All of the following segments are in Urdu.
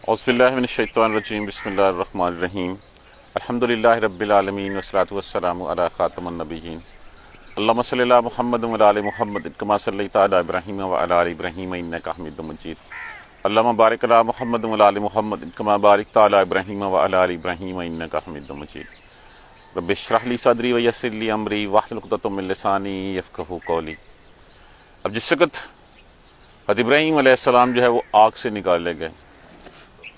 اعوذ باللہ من الشیطان الرجیم بسم اللہ الرحمن الرحیم الحمدللہ رب العالمین والصلاۃ والسلام علی خاتم النبیین اللہم صلی علی محمد وعلی آل محمد کما صلیت علی ابراہیم وعلی آل ابراہیم انک حمید مجید اللہم بارک علی محمد وعلی آل محمد کما بارکت علی ابراہیم وعلی آل ابراہیم انک حمید مجید رب اشرح لی صدری ویسر لی امری واحلل عقدۃ من لسانی یفقہوا قولی۔ اب جس وقت حضرت ابراہیم علیہ السلام جو ہے وہ آگ سے نکالے گئے،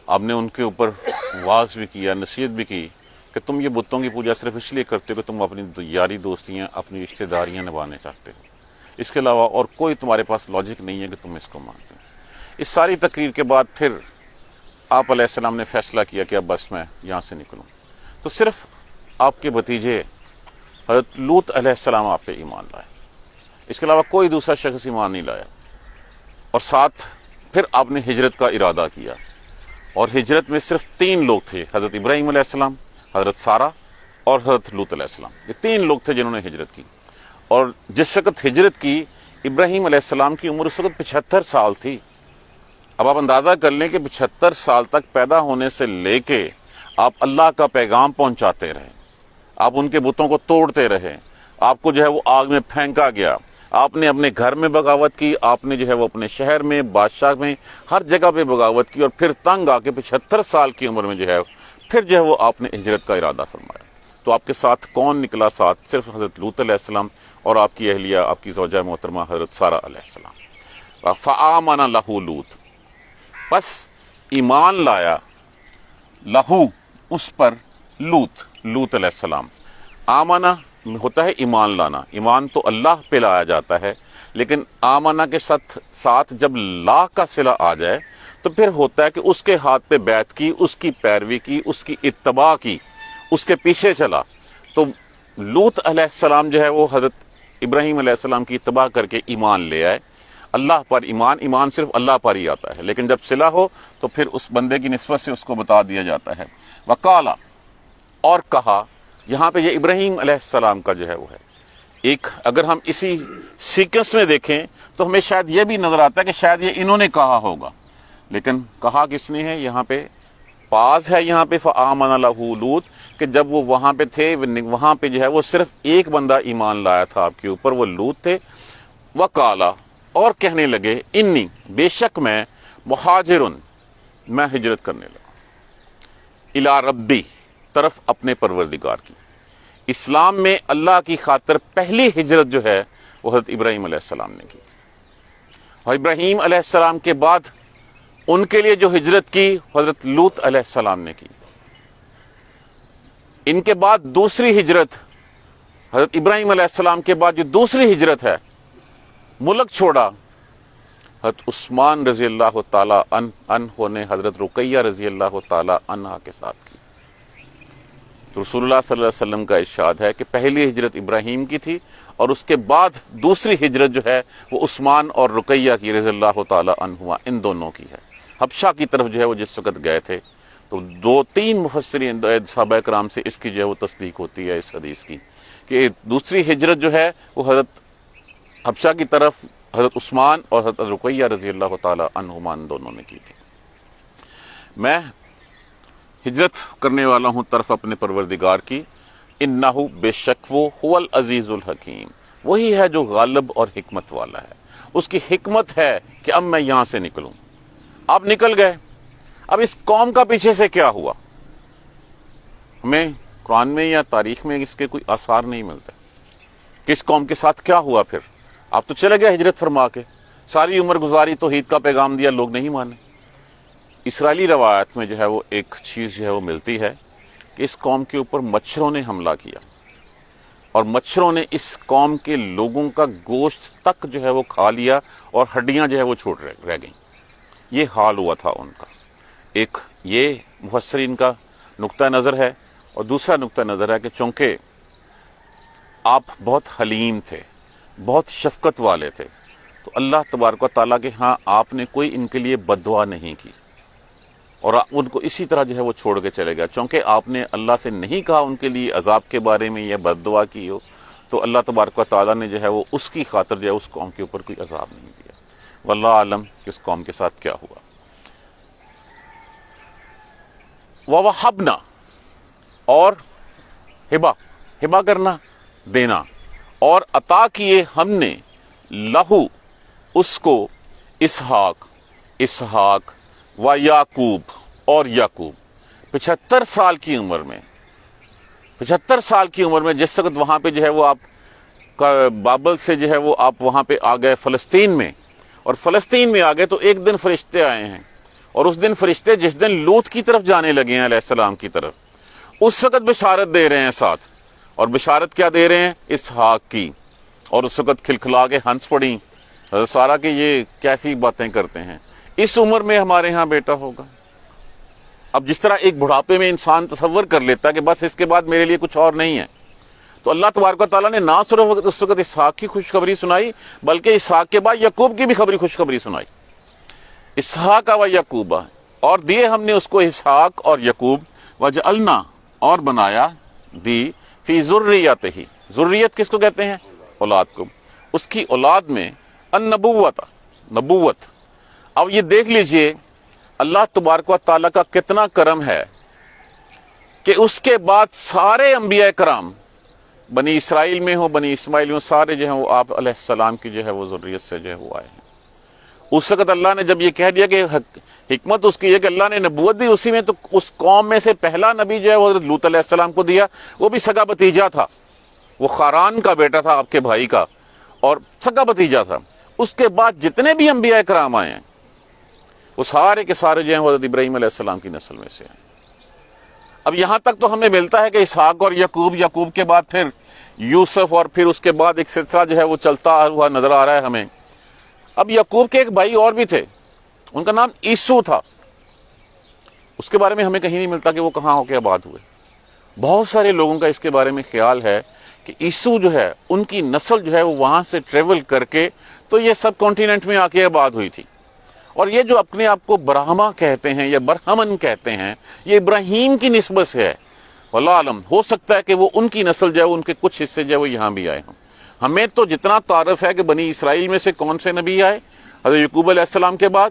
آپ نے ان کے اوپر واعظ بھی کیا، نصیحت بھی کی کہ تم یہ بتوں کی پوجا صرف اس لیے کرتے ہو کہ تم اپنی یاری دوستیاں، اپنی رشتہ داریاں نبھانے چاہتے ہو، اس کے علاوہ اور کوئی تمہارے پاس لاجک نہیں ہے کہ تم اس کو مانتے ہو۔ اس ساری تقریر کے بعد پھر آپ علیہ السلام نے فیصلہ کیا کہ اب بس میں یہاں سے نکلوں، تو صرف آپ کے بھتیجے حضرت لوط علیہ السلام آپ پہ ایمان لائے، اس کے علاوہ کوئی دوسرا شخص ایمان نہیں لایا، اور ساتھ پھر آپ نے ہجرت کا ارادہ کیا، اور ہجرت میں صرف 3 لوگ تھے، حضرت ابراہیم علیہ السلام، حضرت سارہ اور حضرت لوط علیہ السلام۔ یہ 3 لوگ تھے جنہوں نے ہجرت کی، اور جس وقت ہجرت کی ابراہیم علیہ السلام کی عمر اس وقت 75 سال تھی۔ اب آپ اندازہ کر لیں کہ 75 سال تک پیدا ہونے سے لے کے آپ اللہ کا پیغام پہنچاتے رہے، آپ ان کے بتوں کو توڑتے رہے، آپ کو جو ہے وہ آگ میں پھینکا گیا، آپ نے اپنے گھر میں بغاوت کی، آپ نے جو ہے وہ اپنے شہر میں، بادشاہ میں، ہر جگہ پہ بغاوت کی، اور پھر تنگ آ کے 75 سال کی عمر میں جو ہے پھر جو ہے وہ آپ نے ہجرت کا ارادہ فرمایا۔ تو آپ کے ساتھ کون نکلا؟ ساتھ صرف حضرت لوط علیہ السلام اور آپ کی اہلیہ، آپ کی زوجہ محترمہ حضرت سارہ علیہ السلام۔ فآمن لہ لوط، بس ایمان لایا لہو اس پر، لوط علیہ السلام۔ آمنہ ہوتا ہے ایمان لانا، ایمان تو اللہ پہ لایا جاتا ہے، لیکن آمنہ کے ساتھ جب لا کا صلہ آ جائے تو پھر ہوتا ہے کہ اس کے ہاتھ پہ بیعت کی، اس کی پیروی کی، اس کی اتباع کی، اس کے پیچھے چلا۔ تو لوط علیہ السلام جو ہے وہ حضرت ابراہیم علیہ السلام کی اتباع کر کے ایمان لے آئے۔ اللہ پر ایمان صرف اللہ پر ہی آتا ہے، لیکن جب صلہ ہو تو پھر اس بندے کی نسبت سے اس کو بتا دیا جاتا ہے۔ وقالا، اور کہا، یہاں پہ یہ ابراہیم علیہ السلام کا جو ہے وہ ہے ایک، اگر ہم اسی سیکنس میں دیکھیں تو ہمیں شاید یہ بھی نظر آتا ہے کہ شاید یہ انہوں نے کہا ہوگا، لیکن کہا کس نے ہے؟ یہاں پہ پاز ہے، یہاں پہ فآمن لہ لوط، کہ جب وہ وہاں پہ تھے، وہاں پہ جو ہے وہ صرف ایک بندہ ایمان لایا تھا آپ کے اوپر، وہ لوط تھے۔ وقالا، اور کہنے لگے، انی، بے شک میں، مہاجرن، میں ہجرت کرنے لگا، الی ربی، طرف اپنے پروردگار کی۔ اسلام میں اللہ کی خاطر پہلی ہجرت جو ہے وہ حضرت ابراہیم علیہ السلام نے کی، اور ابراہیم علیہ السلام کے بعد ان کے لیے جو ہجرت کی حضرت لوط علیہ السلام نے کی۔ ان کے بعد دوسری ہجرت، حضرت ابراہیم علیہ السلام کے بعد جو دوسری ہجرت ہے، ملک چھوڑا، حضرت عثمان رضی اللہ تعالیٰ عنہ نے حضرت رقیہ رضی اللہ تعالیٰ عنہا کے ساتھ کی۔ تو رسول اللہ صلی اللہ علیہ وسلم کا ارشاد ہے کہ پہلی ہجرت ابراہیم کی تھی، اور اس کے بعد دوسری ہجرت جو ہے وہ عثمان اور رقیہ کی رضی اللہ تعالیٰ عنہما، ان دونوں کی ہے۔ حبشہ کی طرف جو ہے وہ جس وقت گئے تھے، تو 2-3 مفسرین صحابہ کرام سے اس کی جو ہے وہ تصدیق ہوتی ہے اس حدیث کی، کہ دوسری ہجرت جو ہے وہ حضرت حبشہ کی طرف حضرت عثمان اور حضرت رقیہ رضی اللہ تعالیٰ عنہما، ان دونوں نے کی تھی۔ میں ہجرت کرنے والا ہوں طرف اپنے پروردگار کی، انہ، بے شک وہ، هو العزیز الحکیم، وہی ہے جو غالب اور حکمت والا ہے۔ اس کی حکمت ہے کہ اب میں یہاں سے نکلوں۔ آپ نکل گئے، اب اس قوم کا پیچھے سے کیا ہوا؟ ہمیں قرآن میں یا تاریخ میں اس کے کوئی آثار نہیں ملتے کہ اس قوم کے ساتھ کیا ہوا۔ پھر آپ تو چلے گئے ہجرت فرما کے، ساری عمر گزاری، توحید کا پیغام دیا، لوگ نہیں مانے۔ اسرائیلی روایت میں جو ہے وہ ایک چیز جو ہے وہ ملتی ہے کہ اس قوم کے اوپر مچھروں نے حملہ کیا، اور مچھروں نے اس قوم کے لوگوں کا گوشت تک جو ہے وہ کھا لیا، اور ہڈیاں جو ہے وہ چھوٹ رہ گئیں۔ یہ حال ہوا تھا ان کا۔ ایک یہ مفسرین کا نقطہ نظر ہے، اور دوسرا نقطہ نظر ہے کہ چونکہ آپ بہت حلیم تھے، بہت شفقت والے تھے، تو اللہ تبارک و تعالیٰ کے ہاں آپ نے کوئی ان کے لیے بد دعا نہیں کی، اور ان کو اسی طرح جو ہے وہ چھوڑ کے چلے گیا۔ چونکہ آپ نے اللہ سے نہیں کہا ان کے لیے عذاب کے بارے میں یا بد دعا کی ہو، تو اللہ تبارک و تعالیٰ نے جو ہے وہ اس کی خاطر جو ہے اس قوم کے اوپر کوئی عذاب نہیں دیا۔ واللہ عالم کہ اس قوم کے ساتھ کیا ہوا۔ وَوَهَبْنَا، اور ہبا کرنا، دینا، اور عطا کیے ہم نے لہو اس کو اسحاق و یعقوب اور یعقوب 75 سال کی عمر میں، 75 سال کی عمر میں جس وقت وہاں پہ جو ہے وہ آپ بابل سے جو ہے وہ آپ وہاں پہ آ گئے فلسطین میں، اور فلسطین میں آ گئے تو ایک دن فرشتے آئے ہیں، اور اس دن فرشتے جس دن لوط کی طرف جانے لگے ہیں علیہ السلام کی طرف، اس وقت بشارت دے رہے ہیں ساتھ، اور بشارت کیا دے رہے ہیں؟ اسحاق کی، اور اس وقت کھلکھلا کے ہنس پڑیں حضرت سارہ کہ یہ کیسی باتیں کرتے ہیں، اس عمر میں ہمارے ہاں بیٹا ہوگا۔ اب جس طرح ایک بڑھاپے میں انسان تصور کر لیتا ہے کہ بس اس کے بعد میرے لیے کچھ اور نہیں ہے، تو اللہ تبارک و تعالیٰ نے نہ صرف اس وقت اسحاق کی خوشخبری سنائی، بلکہ اسحاق کے بعد یعقوب کی بھی خوشخبری سنائی، اسحاق و یعقوب، اور دیے ہم نے اس کو اسحاق اور یعقوب، وجعلنا، اور بنایا، دی، فی ذریتہ، ذریت کس کو کہتے ہیں؟ اولاد کو، اس کی اولاد میں نبوت۔ اب یہ دیکھ لیجئے اللہ تبارک و تعالیٰ کا کتنا کرم ہے کہ اس کے بعد سارے انبیاء کرام بنی اسرائیل میں ہوں، بنی اسماعیل میں، سارے جو ہیں وہ آپ علیہ السلام کی جو ہے وہ ذریت سے جو ہے وہ آئے ہیں۔ اس وقت اللہ نے جب یہ کہہ دیا کہ حکمت اس کی ہے کہ اللہ نے نبوت دی اسی میں، تو اس قوم میں سے پہلا نبی جو ہے وہ حضرت لوط علیہ السلام کو دیا، وہ بھی سگا بتیجا تھا، وہ خاران کا بیٹا تھا آپ کے بھائی کا، اور سگا بتیجا تھا۔ اس کے بعد جتنے بھی انبیاء کرام آئے ہیں وہ سارے کے سارے جو ہیں حضرت ابراہیم علیہ السلام کی نسل میں سے ہیں۔ اب یہاں تک تو ہمیں ملتا ہے کہ اسحاق اور یعقوب کے بعد پھر یوسف، اور پھر اس کے بعد ایک سلسلہ جو ہے وہ چلتا ہوا نظر آ رہا ہے ہمیں۔ اب یعقوب کے ایک بھائی اور بھی تھے، ان کا نام عیسو تھا، اس کے بارے میں ہمیں کہیں نہیں ملتا کہ وہ کہاں ہو کے آباد ہوئے۔ بہت سارے لوگوں کا اس کے بارے میں خیال ہے کہ عیسو جو ہے ان کی نسل جو ہے وہ وہاں سے ٹریول کر کے تو یہ سب کانٹیننٹ میں آ کے آباد ہوئی تھی، اور یہ جو اپنے آپ کو برہما کہتے ہیں یا برہمن کہتے ہیں، یہ ابراہیم کی نسبت سے ہے۔ واللہ عالم، ہو سکتا ہے کہ وہ ان کی نسل جو ہے ان کے کچھ حصے جو ہے وہ یہاں بھی آئے ہوں۔ ہمیں تو جتنا تعارف ہے کہ بنی اسرائیل میں سے کون سے نبی آئے حضرت یعقوب علیہ السلام کے بعد،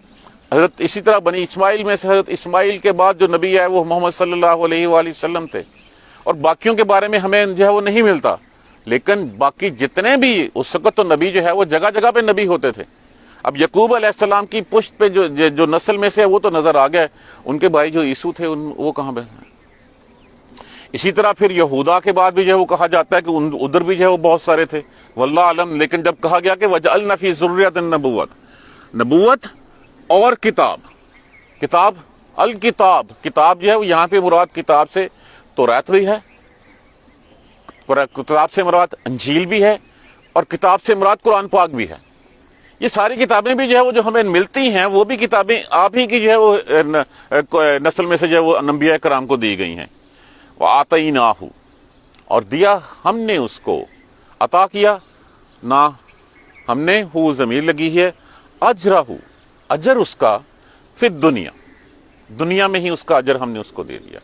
حضرت اسی طرح بنی اسماعیل میں سے حضرت اسماعیل کے بعد جو نبی آئے وہ محمد صلی اللہ علیہ وآلہ وسلم تھے، اور باقیوں کے بارے میں ہمیں جو ہے وہ نہیں ملتا۔ لیکن باقی جتنے بھی اس وقت تو نبی جو ہے وہ جگہ جگہ پہ نبی ہوتے تھے۔ اب یعقوب علیہ السلام کی پشت پہ جو نسل میں سے وہ تو نظر آ گئے، ان کے بھائی جو عیسو تھے وہ کہاں پہ؟ اسی طرح پھر یہودا کے بعد بھی جو ہے وہ کہا جاتا ہے کہ ادھر بھی جو ہے وہ بہت سارے تھے، واللہ علم۔ لیکن جب کہا گیا کہ وجعلنا فی ذریۃ النبوت، نبوت اور کتاب الکتاب، کتاب جو ہے وہ یہاں پہ مراد کتاب سے توریت بھی ہے، کتاب سے مراد انجیل بھی ہے، اور کتاب سے مراد قرآن پاک بھی ہے۔ یہ ساری کتابیں بھی جو ہے وہ جو ہمیں ملتی ہیں وہ بھی کتابیں آپ ہی کی جو ہے وہ نسل میں سے جو ہے وہ انبیاء کرام کو دی گئی ہیں۔ وَآتَيْنَاهُ، اور دیا ہم نے اس کو، عطا کیا، نہ ہم نے، ہو ضمیر لگی ہے، اجرہ، اجر اس کا، فی الدنیا، دنیا میں ہی اس کا اجر ہم نے اس کو دے دیا۔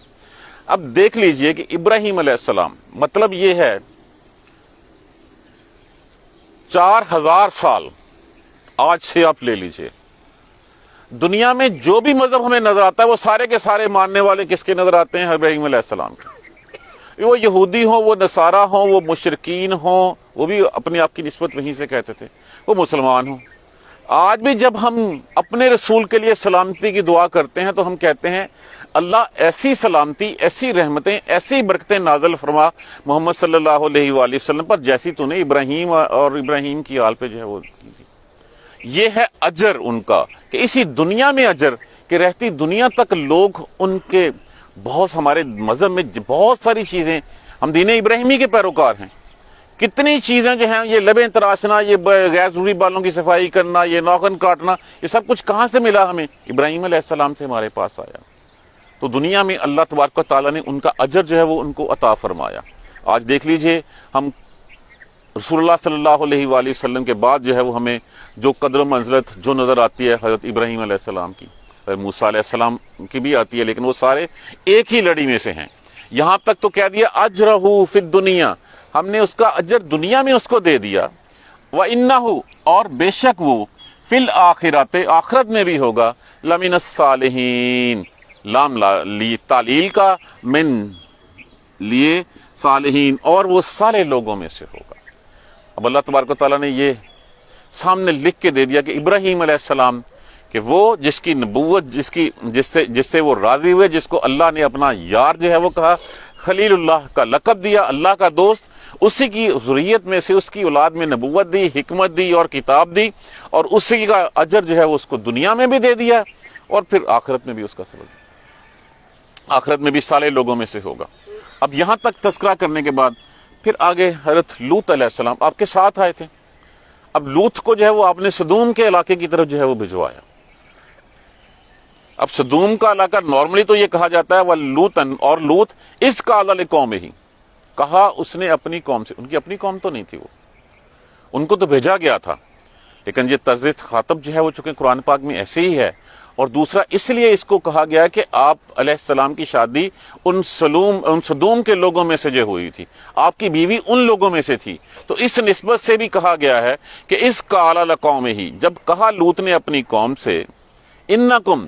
اب دیکھ لیجئے کہ ابراہیم علیہ السلام، مطلب یہ ہے 4000 سال آج سے آپ لے لیجئے، دنیا میں جو بھی مذہب ہمیں نظر آتا ہے وہ سارے کے سارے ماننے والے کس کے نظر آتے ہیں؟ ابراہیم علیہ السلام کے۔ وہ یہودی ہوں، وہ نصارہ ہوں، وہ مشرکین ہوں، وہ بھی اپنے آپ کی نسبت وہیں سے کہتے تھے، وہ مسلمان ہوں۔ آج بھی جب ہم اپنے رسول کے لیے سلامتی کی دعا کرتے ہیں تو ہم کہتے ہیں اللہ ایسی سلامتی، ایسی رحمتیں، ایسی برکتیں نازل فرما محمد صلی اللہ علیہ وآلہ وسلم پر جیسی تو نے ابراہیم اور ابراہیم کی آل پہ جو ہے وہ کی تھی۔ یہ ہے اجر ان کا، کہ اسی دنیا میں اجر، کہ رہتی دنیا تک لوگ ان کے بہت، ہمارے مذہب میں بہت ساری چیزیں، ہم دین ابراہیمی کے پیروکار ہیں، کتنی چیزیں جو ہیں، یہ لبیں تراشنا، یہ غیر ضروری بالوں کی صفائی کرنا، یہ ناخن کاٹنا، یہ سب کچھ کہاں سے ملا ہمیں؟ ابراہیم علیہ السلام سے ہمارے پاس آیا۔ تو دنیا میں اللہ تبارک و تعالیٰ نے ان کا اجر جو ہے وہ ان کو عطا فرمایا۔ آج دیکھ لیجئے ہم رسول اللہ صلی اللہ علیہ وآلہ وسلم کے بعد جو ہے وہ ہمیں جو قدر و منزلت جو نظر آتی ہے حضرت ابراہیم علیہ السلام کی، حضرت موسیٰ علیہ السلام کی بھی آتی ہے، لیکن وہ سارے ایک ہی لڑی میں سے ہیں۔ یہاں تک تو کہہ دیا اجرہ فی الدنیا، ہم نے اس کا اجر دنیا میں اس کو دے دیا، وَإِنَّهُ، اور بے شک وہ، فی الآخرات، آخرت میں بھی ہوگا، لمن الصالحین، لام لی تعلیل کا، من لیے صالحین، اور وہ صالح لوگوں میں سے ہوگا۔ اب اللہ تبارک و تعالیٰ نے یہ سامنے لکھ کے دے دیا کہ ابراہیم علیہ السلام کہ وہ جس کی نبوت جس سے وہ راضی ہوئے، جس کو اللہ نے اپنا یار جو ہے وہ کہا، خلیل اللہ کا لقب دیا، اللہ کا دوست، اسی کی ذریت میں سے اس کی اولاد میں نبوت دی، حکمت دی اور کتاب دی، اور اسی کا اجر جو ہے وہ اس کو دنیا میں بھی دے دیا اور پھر آخرت میں بھی اس کا سبب دیا، آخرت میں بھی صالح لوگوں میں سے ہوگا۔ اب یہاں تک تذکرہ کرنے کے بعد پھر آگے حضرت لوط علیہ السلام آپ کے ساتھ آئے تھے۔ اب لوط کو جو ہے وہ آپ نے سدوم کے علاقے کی طرف جو ہے وہ بھجوایا۔ اب سدوم کا علاقہ نارملی تو یہ کہا جاتا ہے وَلُوطًا، اور لوط اس قَالَ لِقَوْمِهِ، کہا اس نے اپنی قوم سے، ان کی اپنی قوم تو نہیں تھی، وہ ان کو تو بھیجا گیا تھا، لیکن یہ طرز خاطب جو ہے وہ چونکہ قرآن پاک میں ایسے ہی ہے، اور دوسرا اس لیے اس کو کہا گیا ہے کہ آپ علیہ السلام کی شادی ان سدوم کے لوگوں میں سے جو ہوئی تھی، آپ کی بیوی ان لوگوں میں سے تھی، تو اس نسبت سے بھی کہا گیا ہے کہ اس قَالَ لِقَوْمِهِ، جب کہا لوط نے اپنی قوم سے، انکم،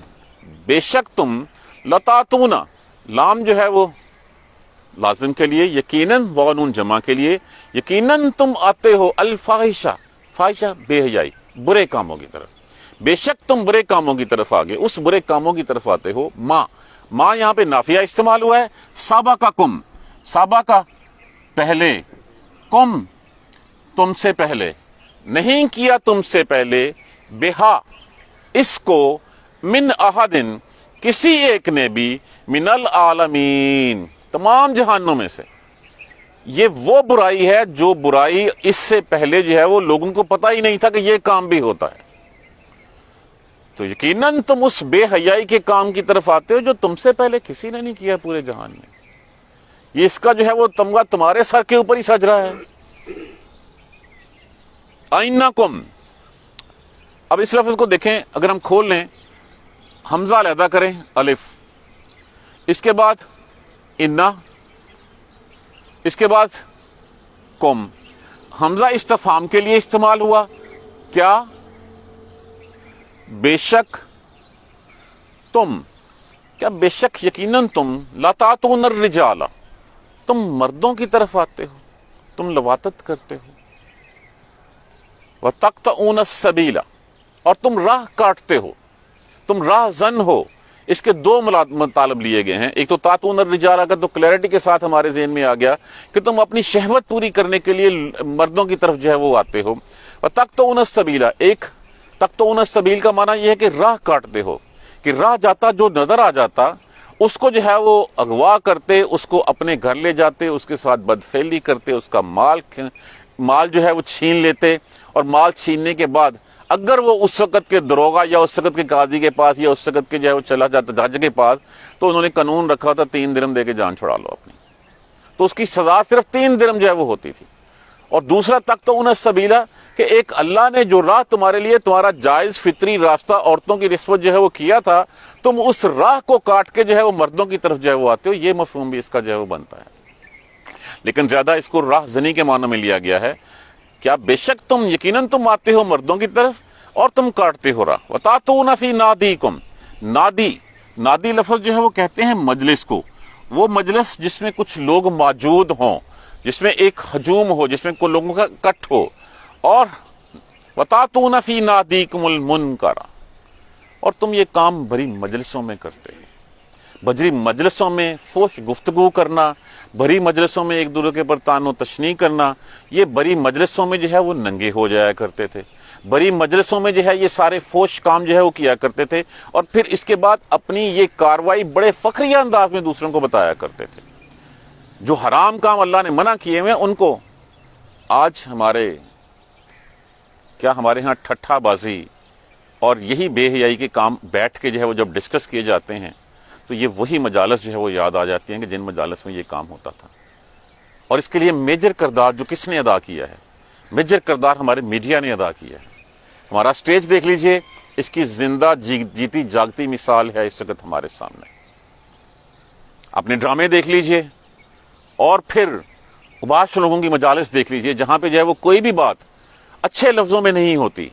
بے شک تم، لتاتونا، لام جو ہے وہ لازم کے لیے، یقیناً وانون جمع کے لیے، یقیناً تم آتے ہو، الفاحشہ، فاحشہ بے حیائی، برے کاموں کی طرف، بے شک تم برے کاموں کی طرف آگے، اس برے کاموں کی طرف آتے ہو۔ ماں یہاں پہ نافیہ استعمال ہوا ہے، سابقکم، سابقہ پہلے، کم تم سے پہلے، نہیں کیا تم سے پہلے، بہا اس کو، من احدن کسی ایک نے بھی، من العالمین تمام جہانوں میں سے۔ یہ وہ برائی ہے جو برائی اس سے پہلے جو ہے وہ لوگوں کو پتہ ہی نہیں تھا کہ یہ کام بھی ہوتا ہے، تو یقیناً تم اس بے حیائی کے کام کی طرف آتے ہو جو تم سے پہلے کسی نے نہیں کیا پورے جہان میں۔ یہ اس کا جو ہے وہ تمغہ تمہارے سر کے اوپر ہی سج رہا ہے۔ اینکم، اب اس لفظ کو دیکھیں، اگر ہم کھول لیں، حمزہ علیحدہ کریں، الف، اس کے بعد انا، اس کے بعد کم، حمزہ استفہام کے لیے استعمال ہوا، کیا، بے شک تم، کیا بے شک یقیناً تم، لاتاتون الرجال، تم مردوں کی طرف آتے ہو، تم لواطت کرتے ہو، وتقطعون السبیل، اور تم راہ کاٹتے ہو، تم راہ زن ہو۔ اس کے دو مطالب لیے گئے ہیں، ایک تو تاتون الرجال کا تو کلیئرٹی کے ساتھ ہمارے ذہن میں آ گیا کہ تم اپنی شہوت پوری کرنے کے لیے مردوں کی طرف جو ہے وہ آتے ہو، وتقطعون السبیل، ایک تقطعون السبیل کا معنی یہ ہے کہ راہ کاٹتے ہو، کہ راہ جاتا جو نظر آ جاتا اس کو جو ہے وہ اغوا کرتے، اس کو اپنے گھر لے جاتے، اس کے ساتھ بدفعلی کرتے، اس کا مال جو ہے وہ چھین لیتے، اور مال چھیننے کے بعد اگر وہ اس وقت کے دروغہ یا اس وقت کے قاضی کے پاس یا اس وقت کے جو ہے وہ چلا جاتا جج کے پاس، تو انہوں نے قانون رکھا تھا 3 درہم دے کے جان چھڑا لو اپنی، تو اس کی سزا صرف 3 درہم جو ہے وہ ہوتی تھی۔ اور دوسرا تقطعون السبیل کہ ایک اللہ نے جو راہ تمہارے لیے تمہارا جائز فطری راستہ عورتوں کی نسبت جو ہے وہ کیا تھا، تم اس راہ کو کاٹ کے جو ہے وہ مردوں کی طرف جو ہے وہ آتے ہو، یہ مفہوم بھی اس کا جو ہے وہ بنتا ہے، لیکن زیادہ اس کو راہ زنی کے معنی میں لیا گیا ہے۔ کیا بے شک تم، یقیناً تم آتے ہو مردوں کی طرف اور تم کاٹتے ہو راہ، وتاتون فی نادیکم، نادی لفظ جو ہے وہ کہتے ہیں مجلس کو، وہ مجلس جس میں کچھ لوگ موجود ہوں، جس میں ایک ہجوم ہو، جس میں کوئی لوگوں کا کٹ ہو، اور وتاتون فی نادیکم المنکر، اور تم یہ کام بڑی مجلسوں میں کرتے ہیں، بڑی مجلسوں میں فحش گفتگو کرنا، بڑی مجلسوں میں ایک دوسرے کے پر طعن و تشنیع کرنا، یہ بڑی مجلسوں میں جو ہے وہ ننگے ہو جایا کرتے تھے، بڑی مجلسوں میں جو ہے یہ سارے فحش کام جو ہے وہ کیا کرتے تھے، اور پھر اس کے بعد اپنی یہ کاروائی بڑے فخریہ انداز میں دوسروں کو بتایا کرتے تھے۔ جو حرام کام اللہ نے منع کیے ہوئے ان کو آج ہمارے ہاں ٹھٹھا بازی اور یہی بے حیائی کے کام بیٹھ کے جو ہے وہ جب ڈسکس کیے جاتے ہیں تو یہ وہی مجالس جو ہے وہ یاد آ جاتی ہیں کہ جن مجالس میں یہ کام ہوتا تھا، اور اس کے لیے میجر کردار جو کس نے ادا کیا ہے، میجر کردار ہمارے میڈیا نے ادا کیا ہے۔ ہمارا سٹیج دیکھ لیجئے، اس کی زندہ جیتی جاگتی مثال ہے اس وقت ہمارے سامنے۔ اپنے ڈرامے دیکھ لیجئے، اور پھر اباش لوگوں کی مجالس دیکھ لیجئے، جہاں پہ جو ہے وہ کوئی بھی بات اچھے لفظوں میں نہیں ہوتی،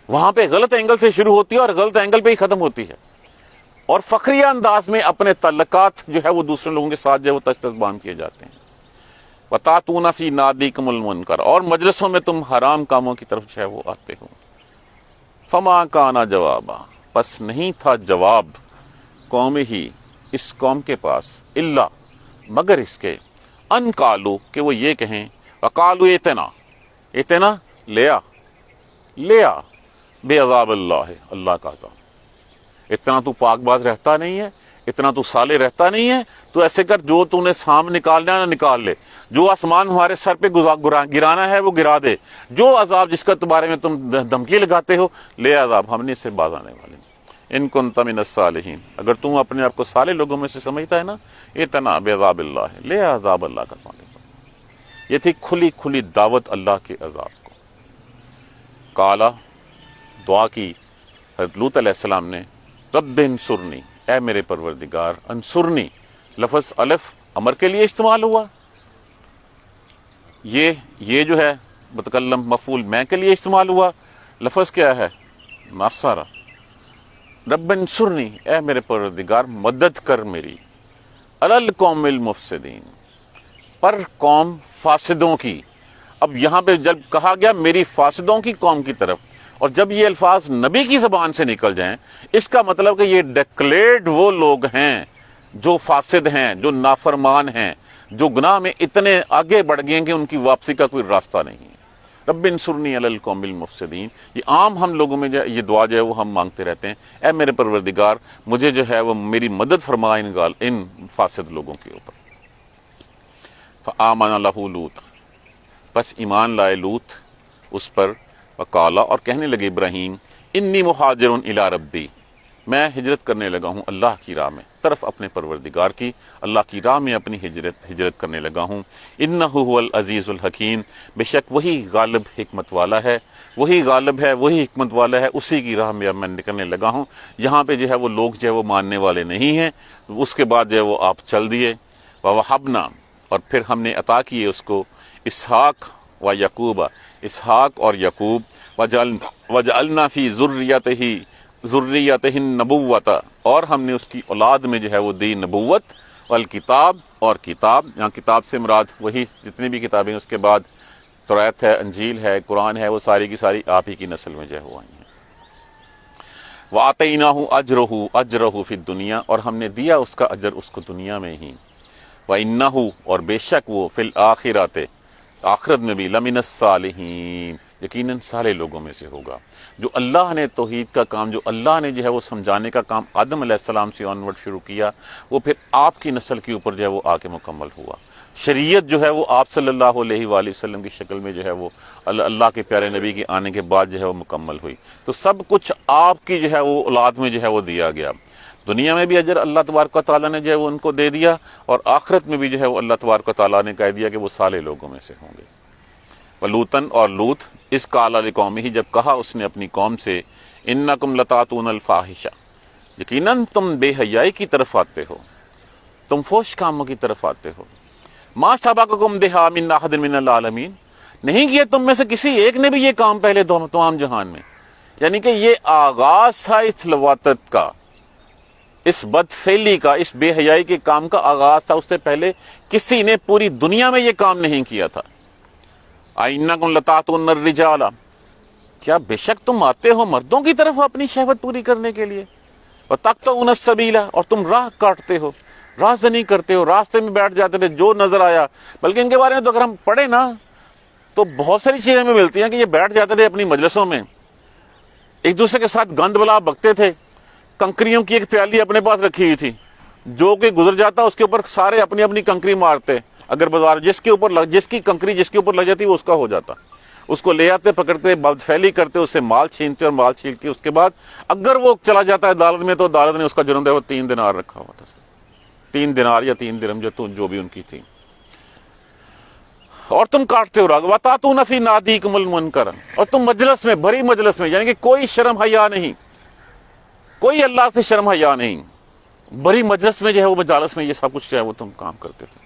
وہاں پہ غلط اینگل سے شروع ہوتی ہے اور غلط اینگل پہ ہی ختم ہوتی ہے۔ اور فخریہ انداز میں اپنے تعلقات جو ہے وہ دوسرے لوگوں کے ساتھ جو ہے وہ تش تش بان کیے جاتے ہیں. وَتَأْتُونَ فِي نَادِيكُمُ الْمُنْكَرَ، اور مجلسوں میں تم حرام کاموں کی طرف جو ہے وہ آتے ہو. فَمَا كَانَ جَوَابًا، پس نہیں تھا جواب قوم ہی اس قوم کے پاس، الا مگر اس کے، ان قالوا کہ وہ یہ کہیں، وقالوا ائتنا لیا بے عذاب اللہ، اللہ کا عذاب. اتنا تو پاک باز رہتا نہیں ہے، اتنا تو صالح رہتا نہیں ہے، تو ایسے کر جو تو نے سام نکالنا ہے نا نکال لے، جو آسمان ہمارے سر پہ گرانا ہے وہ گرا دے، جو عذاب جس کا تمہارے میں تم دھمکی لگاتے ہو لے عذاب، ہم نے اس سے باز آنے والے ہیں. ان کنت من الصالحین، اگر تم اپنے آپ کو صالح لوگوں میں سے سمجھتا ہے نا، اتنا بے عذاب اللہ، لے عذاب اللہ کا پانے. یہ تھی کھلی کھلی دعوت اللہ کے عذاب کو. کالا، دعا کی حضرت لوط علیہ السلام نے، رب انصرنی، اے میرے پروردگار، انصرنی لفظ الف امر کے لیے استعمال ہوا، یہ جو ہے متکلم مفعول میں کے لیے استعمال ہوا. لفظ کیا ہے؟ ناصرہ. رب انصرنی، اے میرے پروردگار مدد کر میری، علی القوم المفسدین، پر قوم فاسدوں کی. اب یہاں پہ جب کہا گیا میری فاسدوں کی قوم کی طرف، اور جب یہ الفاظ نبی کی زبان سے نکل جائیں، اس کا مطلب کہ یہ ڈیکلیئرڈ وہ لوگ ہیں جو فاسد ہیں، جو نافرمان ہیں، جو گناہ میں اتنے آگے بڑھ گئے ہیں کہ ان کی واپسی کا کوئی راستہ نہیں ہے. رب انصرنی علی القوم المفسدین، یہ عام ہم لوگوں میں یہ دعا جو ہے وہ ہم مانگتے رہتے ہیں، اے میرے پروردگار مجھے جو ہے وہ میری مدد فرما ان فاسد لوگوں کے اوپر. فآمن لہ لوط، بس ایمان لائے لوط اس پر. وقالا، اور کہنے لگے ابراہیم، انی مہاجر الی ربی، میں ہجرت کرنے لگا ہوں اللہ کی راہ میں، طرف اپنے پروردگار کی، اللہ کی راہ میں اپنی ہجرت کرنے لگا ہوں. انہ هو العزیز الحکیم، بے شک وہی غالب حکمت والا ہے، وہی غالب ہے، وہی حکمت والا ہے، اسی کی راہ میں اب میں نکلنے لگا ہوں. یہاں پہ جو ہے وہ لوگ جو ہے وہ ماننے والے نہیں ہیں. اس کے بعد جو ہے وہ آپ چل دیے. وَوَهَبْنَا، اور پھر ہم نے عطا کیے اس کو، اسحاق و یعقوب، اسحاق اور یعقوب. وَجَعَلْنَا فِي ذُرِّيَّتِهِ النُّبُوَّةَ، اور ہم نے اس کی اولاد میں جو ہے وہ دی نبوت، والکتاب، اور کتاب. یہاں کتاب سے مراد وہی جتنی بھی کتابیں اس کے بعد توریت ہے، انجیل ہے، قرآن ہے، وہ ساری کی ساری آپ ہی کی نسل میں جو ہے وہ آئی ہیں. وَآتَيْنَاهُ أَجْرَهُ فِي الدُّنْيَا، اور ہم نے دیا اس کا اجر اس کو دنیا میں ہی. وَإِنَّهُ، اور بے شک وہ، فی الآخرۃ، آخرت میں بھی، لمن الصالحین، یقیناً صالح لوگوں میں سے ہوگا. جو اللہ نے توحید کا کام، جو اللہ نے جو ہے وہ سمجھانے کا کام آدم علیہ السلام سے آنورڈ شروع کیا، وہ پھر آپ کی نسل کے اوپر جو ہے وہ آ کے مکمل ہوا. شریعت جو ہے وہ آپ صلی اللہ علیہ وآلہ وسلم کی شکل میں جو ہے وہ اللہ کے پیارے نبی کے آنے کے بعد جو ہے وہ مکمل ہوئی. تو سب کچھ آپ کی جو ہے وہ اولاد میں جو ہے وہ دیا گیا. دنیا میں بھی اجر اللہ تبارک و تعالیٰ نے جو ہے وہ ان کو دے دیا، اور آخرت میں بھی جو ہے وہ اللہ تبارک و تعالیٰ نے کہہ دیا کہ وہ صالح لوگوں میں سے ہوں گے. ولوطن، اور لوط، اس قال لقومہ، جب کہا اس نے اپنی قوم سے، انکم لتاتون الفاحشہ، یقیناً تم بے حیائی کی طرف آتے ہو، تم فحش کاموں کی طرف آتے ہو. ما سبقکم بہا من احد من العالمین، نہیں کیا تم میں سے کسی ایک نے بھی یہ کام پہلے تمام جہان میں. یعنی کہ یہ آغاز تھا اس لواطت کا، اس بد فعلی کا، اس بے حیائی کے کام کا آغاز تھا. اس سے پہلے کسی نے پوری دنیا میں یہ کام نہیں کیا تھا. اِنَّکُمْ لَتَأْتُونَ الرِّجَالَ، کیا بے شک تم آتے ہو مردوں کی طرف اپنی شہوت پوری کرنے کے لیے. وَتَقْطَعُونَ السَّبِيلَ، اور تم راہ کاٹتے ہو، رازدنی کرتے ہو، راستے میں بیٹھ جاتے تھے جو نظر آیا. بلکہ ان کے بارے میں تو اگر ہم پڑھیں نا تو بہت ساری چیزیں ہمیں ملتی ہیں کہ یہ بیٹھ جاتے تھے اپنی مجلسوں میں، ایک دوسرے کے ساتھ گند بلا بکتے تھے. کنکریوں کی ایک پیالی اپنے پاس رکھی ہوئی تھی، جو کہ گزر جاتا اس کے اوپر سارے اپنی اپنی کنکری مارتے. اگر بازار جس کے اوپر جس کی کنکری جس کے اوپر لگ جاتی وہ اس کا ہو جاتا. اس کو لے آتے، پکڑتے، بدفعلی کرتے، اس سے مال چھینتے، اور مال چھین کے اس کے بعد اگر وہ چلا جاتا ہے عدالت میں تو عدالت نے اس کا جرم ہے وہ 3 دینار رکھا ہوا تھا. 3 دینار یا 3 درہم جو بھی ان کی تھی. اور تم کاٹتے ہو راہ. وَتَأْتُونَ فِي نَادِيكُمُ الْمُنْكَرَ، اور تم مجلس میں، بھری مجلس میں، یعنی کہ کوئی شرم حیا نہیں، کوئی اللہ سے شرم حیا نہیں، بڑی مجلس میں جو ہے وہ مجالس میں یہ سب کچھ جو ہے وہ تم کام کرتے تھے.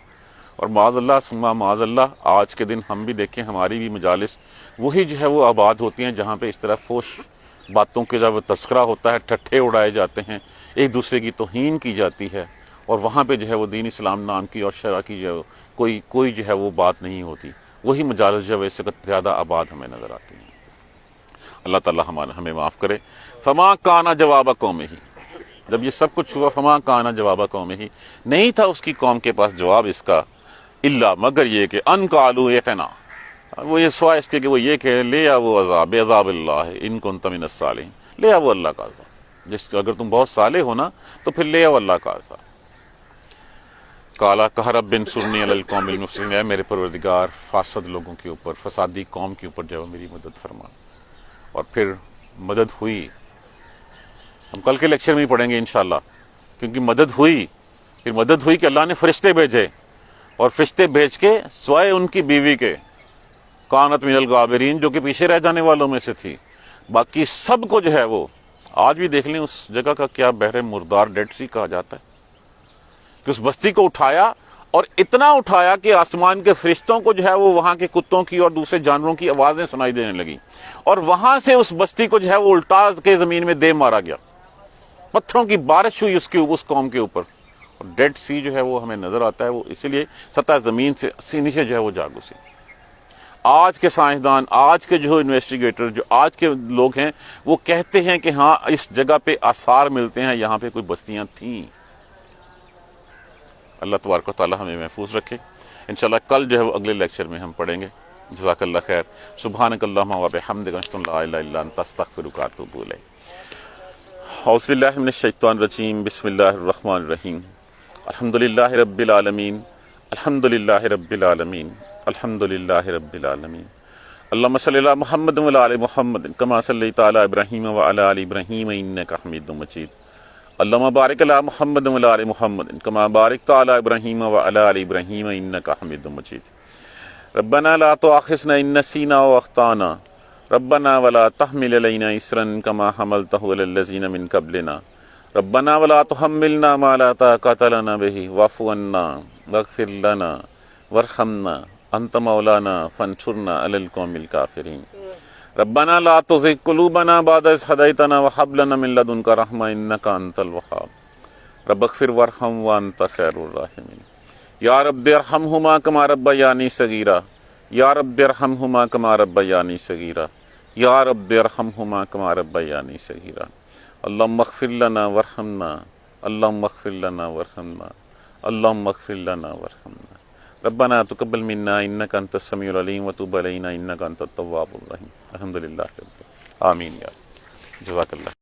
اور معاذ اللہ ثم معاذ اللہ، آج کے دن ہم بھی دیکھیں ہماری بھی مجالس وہی جو ہے وہ آباد ہوتی ہیں جہاں پہ اس طرح فوش باتوں کے جو وہ تذکرہ ہوتا ہے، ٹھٹھے اڑائے جاتے ہیں، ایک دوسرے کی توہین کی جاتی ہے، اور وہاں پہ جو ہے وہ دین اسلام نام کی اور شرع کی جو کوئی جو ہے وہ بات نہیں ہوتی، وہی مجالس جو ہے اس وقت زیادہ آباد ہمیں نظر آتی ہیں۔ اللہ تعالی ہمیں معاف کرے۔ فما کانا جواب قوم ہی، جب یہ سب کچھ ہوا، فما کانا جواب قوم ہی، نہیں تھا اس کی قوم کے پاس جواب اس کا، الا مگر یہ کہ ان قالوا ائتنا، وہ یہ سوائے اس کے کہ وہ یہ کہ لے آ وہ عذاب اللہ ان کنت من الصالحین، لے آ وہ اللہ کا عذاب، اگر تم بہت صالح ہو نا تو پھر لے آؤ اللہ کا عذاب۔ کالا کہ رب انصرنی علی القوم المفسدین، اے میرے پروردگار فاسد لوگوں کے اوپر، فسادی قوم کے اوپر جو ہے میری مدد فرما۔ اور پھر مدد ہوئی، ہم کل کے لیکچر میں ہی پڑھیں گے انشاءاللہ، کیونکہ مدد ہوئی، پھر مدد ہوئی کہ اللہ نے فرشتے بھیجے، اور فرشتے بھیج کے سوائے ان کی بیوی کے کانت من الغابرین، جو کہ پیچھے رہ جانے والوں میں سے تھی، باقی سب کو جو ہے وہ، آج بھی دیکھ لیں اس جگہ کا کیا بحر مردار ڈیڈ سی کہا جاتا ہے، کہ اس بستی کو اٹھایا، اور اتنا اٹھایا کہ آسمان کے فرشتوں کو جو ہے وہ وہاں کے کتوں کی اور دوسرے جانوروں کی آوازیں سنائی دینے لگی، اور وہاں سے اس بستی کو جو ہے وہ الٹا کے زمین میں دے مارا گیا، پتھروں کی بارش ہوئی اس قوم کے اوپر، اور ڈیڈ سی جو ہے وہ ہمیں نظر آتا ہے، وہ اسی لیے سطح زمین سے نیچے جو ہے وہ جا گھسی۔ آج کے سائنسدان، آج کے جو انویسٹیگیٹر، جو آج کے لوگ ہیں، وہ کہتے ہیں کہ ہاں اس جگہ پہ آثار ملتے ہیں، یہاں پہ کوئی بستیاں تھیں۔ اللہ تبارک و تعالی ہمیں محفوظ رکھے۔ انشاءاللہ کل جو ہے وہ اگلے لیکچر میں ہم پڑھیں گے۔ جزاک اللہ خیر۔ سبحانک اللہم و بحمدک، اشہد ان لا الہ الا انت، استغفرک و اتوب الیک۔ اعوذ باللہ من الشیطان الرجیم، بسم اللہ الرحمن الرحیم۔ الحمدللہ رب العالمین، الحمدللہ رب العالمین، الحمدللہ رب العالمین۔ اللہم صلی علی محمد و علی آل محمد کما صلیت علی ابراہیم و علی آل ابراہیم انک حمید مجید۔ اللہم بارک علی محمد و علی آل محمد کما بارکت علی ابراہیم و علی آل ابراہیم انک حمید مجید۔ ربنا لا تؤاخذنا ان نسینا و اخطانا، ربنا ولا تحمل علینا اصرا کما حملتہ علی الذین من قبلنا، ربنا ولا تحملنا ما لا طاقۃ لنا به واعف عنا واغفر لنا وارحمنا انت مولانا فانصرنا علی القوم الکافرین۔ ربنا لا تزغ قلوبنا بعد إذ هديتنا وهب لنا من لدنك رحمة إنك أنت الوهاب، رب اغفر وارحم وأنت خير الراحمين۔ یا رب ارحمهما كما ربياني صغيرا، یا رب ارحمهما كما ربياني صغيرا، یا رب ارحمهما كما ربياني صغيرا۔ اللهم اغفر لنا وارحمنا، اللهم اغفر لنا وارحمنا، اللهم اغفر لنا وارحمنا۔ ربنا تقبل منا انك انت السميع العليم وتب علينا انك انت التواب الرحيم۔ الحمدللہ آمین۔ یا جزاک اللہ۔